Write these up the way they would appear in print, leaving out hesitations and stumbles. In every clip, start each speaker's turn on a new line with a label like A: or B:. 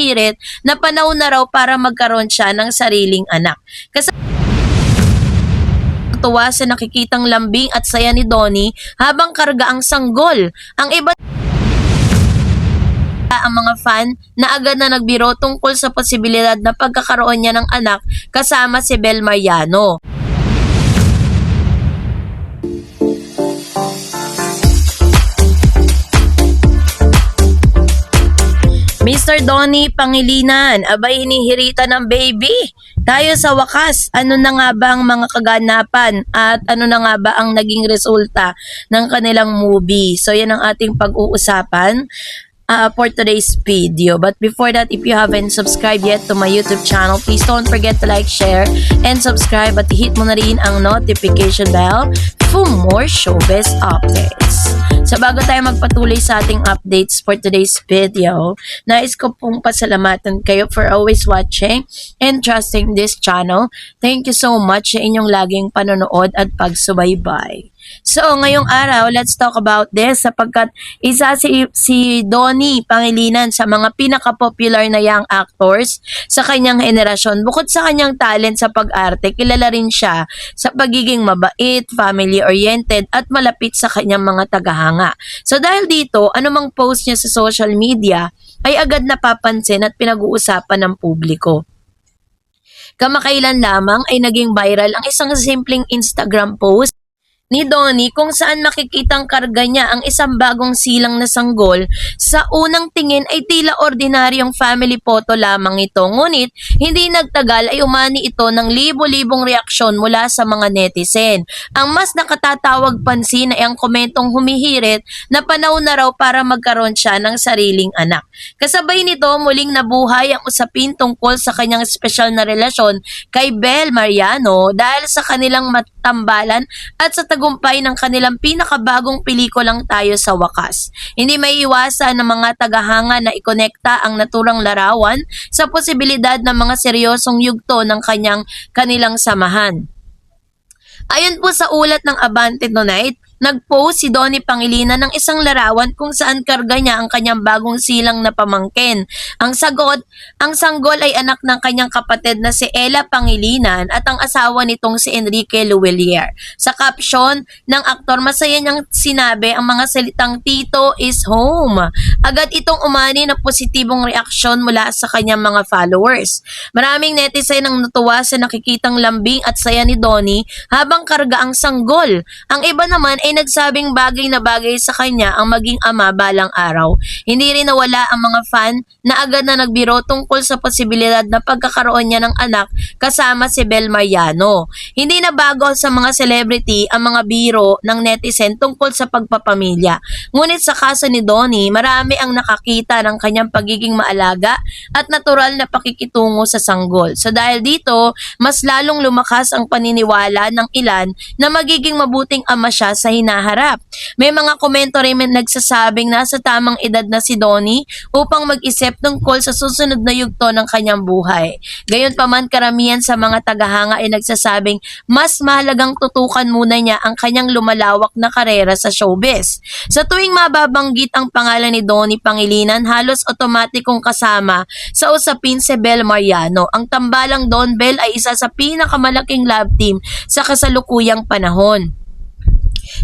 A: hirit na panahon na raw para magkaroon siya ng sariling anak. Kasi tuwa sa nakikitang lambing at saya ni Donnie habang karga ang sanggol. Ang iba ang mga fan na agad na nagbiro tungkol sa posibilidad na pagkakaroon niya ng anak kasama si Bel Mariano. Mr. Donnie Pangilinan, abay hinihirita ng baby. Tayo sa wakas, ano na nga ba ang mga kaganapan at ano na nga ba ang naging resulta ng kanilang movie? So yan ang ating pag-uusapan for today's video. But before that, if you haven't subscribed yet to my YouTube channel, please don't forget to like, share, and subscribe at hit mo na rin ang notification bell for more showbiz updates. So bago tayo magpatuloy sa ating updates for today's video, nais ko pong pasalamatan kayo for always watching and trusting this channel. Thank you so much sa inyong laging panonood at pagsubaybay. So, ngayong araw, let's talk about this sapagkat isa si Donnie Pangilinan sa mga pinaka-popular na young actors sa kanyang henerasyon. Bukod sa kanyang talent sa pag-arte, kilala rin siya sa pagiging mabait, family-oriented at malapit sa kanyang mga tagahanga. So, dahil dito, anumang post niya sa social media ay agad napapansin at pinag-uusapan ng publiko. Kamakailan lamang ay naging viral ang isang simpleng Instagram post ni Donnie kung saan makikitang karga niya ang isang bagong silang na sanggol. Sa unang tingin ay tila ordinaryong family photo lamang ito. Ngunit hindi nagtagal ay umani ito ng libo-libong reaksyon mula sa mga netizen. Ang mas nakatatawag pansin ay ang komentong humihirit na panahon na raw para magkaroon siya ng sariling anak. Kasabay nito muling nabuhay ang usapin tungkol sa kanyang espesyal na relasyon kay Bel Mariano dahil sa kanilang tambalan at sa tagumpay ng kanilang pinakabagong pelikulang Tayo sa Wakas. Hindi maiiwasan ng mga tagahanga na ikonekta ang naturang larawan sa posibilidad ng mga seryosong yugto ng kanilang samahan. Ayon po sa ulat ng Abante Tonight, nag-post si Donnie Pangilinan ng isang larawan kung saan karga niya ang kanyang bagong silang na pamangkin. Ang sanggol ay anak ng kanyang kapatid na si Ella Pangilinan at ang asawa nitong si Enrique Luwelier. Sa caption ng aktor, masaya niyang sinabi ang mga salitang "Tito is home." Agad itong umani na positibong reaksyon mula sa kanyang mga followers. Maraming netizen ang natuwa sa nakikitang lambing at saya ni Donnie habang karga ang sanggol. Ang iba naman ay nagsabing bagay na bagay sa kanya ang maging ama balang araw. Hindi rin nawala ang mga fan na agad na nagbiro tungkol sa posibilidad na pagkakaroon niya ng anak kasama si Bel Mariano. Hindi na bago sa mga celebrity ang mga biro ng netizen tungkol sa pagpapamilya. Ngunit sa kaso ni Donnie, marami ang nakakita ng kanyang pagiging maalaga at natural na pakikitungo sa sanggol. So dahil dito, mas lalong lumakas ang paniniwala ng ilan na magiging mabuting ama siya sa hinaharap. May mga komento rin nagsasabing nasa tamang edad na si Donnie upang mag-isip tungkol sa susunod na yugto ng kanyang buhay. Gayunpaman, karamihan sa mga tagahanga ay nagsasabing mas mahalagang tutukan muna niya ang kanyang lumalawak na karera sa showbiz. Sa tuwing mababanggit ang pangalan ni Donnie Pangilinan, halos otomatikong kasama sa usapin si Bel Mariano. Ang tambalang Don Bel ay isa sa pinakamalaking love team sa kasalukuyang panahon.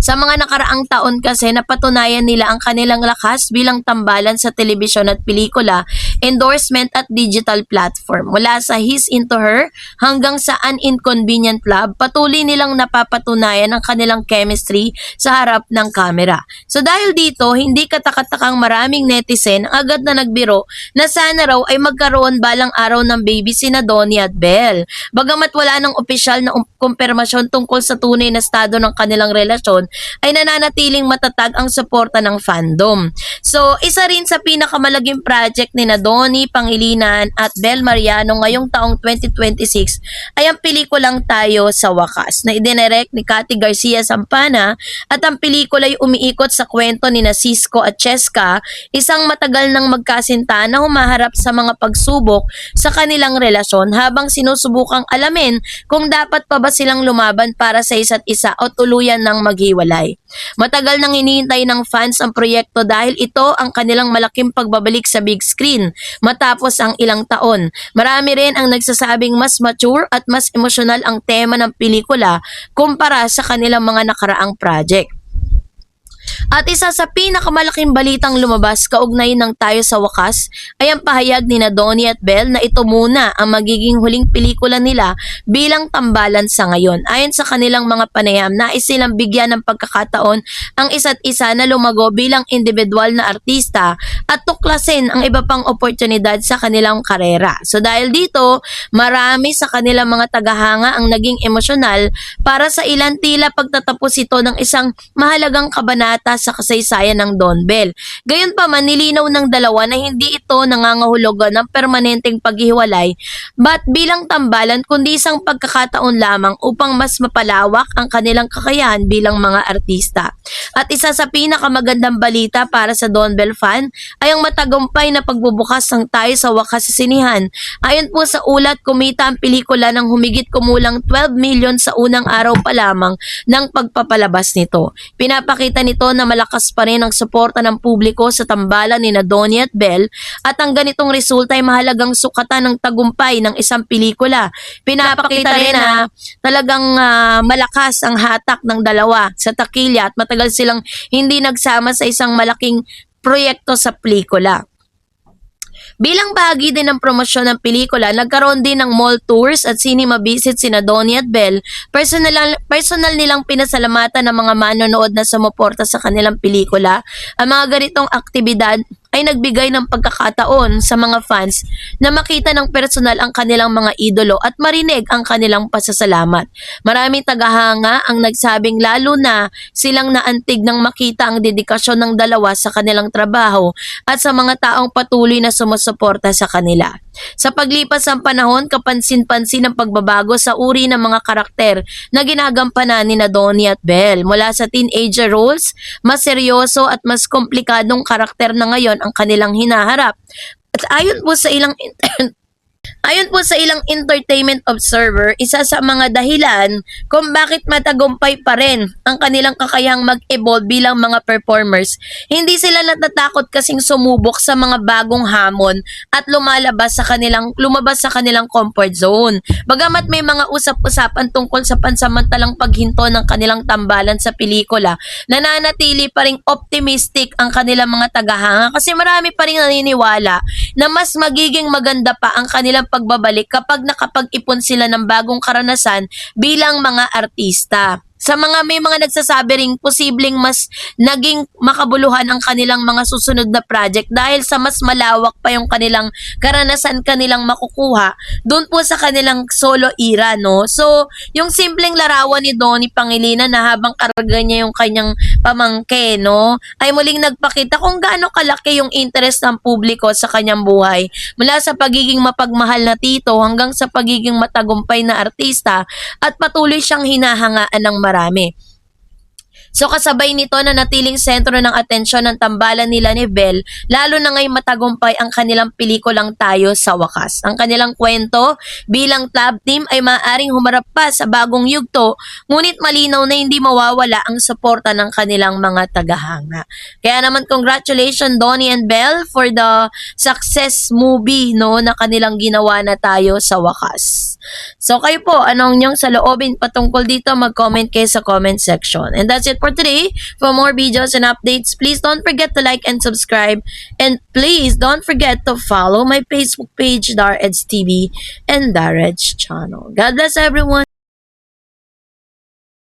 A: Sa mga nakaraang taon kasi napatunayan nila ang kanilang lakas bilang tambalan sa telebisyon at pelikula, endorsement at digital platform. Mula sa He's Into Her hanggang sa An Inconvenient Love, patuloy nilang napapatunayan ang kanilang chemistry sa harap ng kamera. So dahil dito, hindi katakatakang maraming netizen ang agad na nagbiro na sana raw ay magkaroon balang araw ng baby sina Donnie at Bel. Bagamat wala ng opisyal na kumpirmasyon tungkol sa tunay na estado ng kanilang relasyon, ay nananatiling matatag ang suporta ng fandom. So, isa rin sa pinakamalaging project ni Donnie Pangilinan at Bel Mariano ngayong taong 2026 ay ang pelikulang Tayo sa Wakas na idinirect ni Cathy Garcia Sampana, at ang pelikula ay umiikot sa kwento ni Cisco at Cheska, isang matagal nang magkasintahan na humaharap sa mga pagsubok sa kanilang relasyon habang sinusubukang alamin kung dapat pa ba silang lumaban para sa isa't isa o tuluyan ng maghiwalay. Matagal nang hinihintay ng fans ang proyekto dahil ito ang kanilang malaking pagbabalik sa big screen matapos ang ilang taon. Marami rin ang nagsasabing mas mature at mas emosyonal ang tema ng pelikula kumpara sa kanilang mga nakaraang project. At isa sa pinakamalaking balitang lumabas kaugnay ng Tayo sa Wakas ay ang pahayag ni Donnie at Belle na ito muna ang magiging huling pelikula nila bilang tambalan sa ngayon. Ayon sa kanilang mga panayam, nais silang bigyan ng pagkakataon ang isa't isa na lumago bilang individual na artista at tuklasin ang iba pang oportunidad sa kanilang karera. So dahil dito, marami sa kanilang mga tagahanga ang naging emosyonal para sa ilan tila pagtatapos ito ng isang mahalagang kabanata sa kasaysayan ng Don Bell. Gayunpaman, nilinaw ng dalawa na hindi ito nangangahulugan ng permanenteng paghiwalay but bilang tambalan kundi isang pagkakataon lamang upang mas mapalawak ang kanilang kakayahan bilang mga artista. At isa sa pinakamagandang balita para sa Don Bell fan ay ang matagumpay na pagbubukas ng Tayo sa Wakas sa sinihan. Ayon po sa ulat, kumita ang pelikula ng humigit kumulang 12 million sa unang araw pa lamang ng pagpapalabas nito. Pinapakita nito na malakas pa rin ang suporta ng publiko sa tambalan ni Donnie at Belle at ang ganitong resulta ay mahalagang sukatan ng tagumpay ng isang pelikula. Pinapakita rin na talagang malakas ang hatak ng dalawa sa takilya at matagal silang hindi nagsama sa isang malaking proyekto sa pelikula. Bilang bahagi din ng promosyon ng pelikula, nagkaroon din ng mall tours at cinema visits sina Donnie at Belle. Personal nilang pinasalamatan ng mga manonood na sumuporta sa kanilang pelikula. Ang mga ganitong aktibidad ay nagbigay ng pagkakataon sa mga fans na makita ng personal ang kanilang mga idolo at marinig ang kanilang pasasalamat. Maraming tagahanga ang nagsabing lalo na silang naantig nang makita ang dedikasyon ng dalawa sa kanilang trabaho at sa mga taong patuloy na sumusuporta sa kanila. Sa paglipas ng panahon, kapansin-pansin ang pagbabago sa uri ng mga karakter na ginagampanan ni Donnie at Belle. Mula sa teenager roles, mas seryoso at mas komplikadong karakter na ngayon ang kanilang hinaharap. At ayon po sa ilang entertainment observer, isa sa mga dahilan kung bakit matagumpay pa rin ang kanilang kakayahang mag-evolve bilang mga performers. Hindi sila natatakot kasing sumubok sa mga bagong hamon at lumabas sa kanilang comfort zone. Bagamat may mga usap-usapan tungkol sa pansamantalang paghinto ng kanilang tambalan sa pelikula, nananatili pa ring optimistic ang kanilang mga tagahanga kasi marami pa ring naniniwala na mas magiging maganda pa ang kanilang pagbabalik kapag nakapag-ipon sila ng bagong karanasan bilang mga artista. May mga nagsasabi ring posibleng mas naging makabuluhan ang kanilang mga susunod na project dahil sa mas malawak pa yung kanilang karanasan kanilang makukuha doon po sa kanilang solo era, no? So, yung simpleng larawan ni Donnie Pangilinan na habang karga niya yung kanyang pamangkin, no, ay muling nagpakita kung gaano kalaki yung interest ng publiko sa kanyang buhay. Mula sa pagiging mapagmahal na tito hanggang sa pagiging matagumpay na artista at patuloy siyang hinahangaan ng marami. So kasabay nito na natiling sentro ng atensyon ng tambalan nila ni Belle, lalo na ngayong matagumpay ang kanilang pelikulang Tayo sa Wakas. Ang kanilang kwento bilang club team ay maaaring humarap pa sa bagong yugto, ngunit malinaw na hindi mawawala ang suporta ng kanilang mga tagahanga. Kaya naman congratulations Donnie and Belle for the success movie, no, na kanilang ginawa na Tayo sa Wakas. So kayo po, anong nyong saloobin patungkol dito? Mag-comment kayo sa comment section. And that's it for today. For more videos and updates, please don't forget to like and subscribe. And please don't forget to follow my Facebook page, Dar Eds TV and Dar Eds channel. God bless everyone.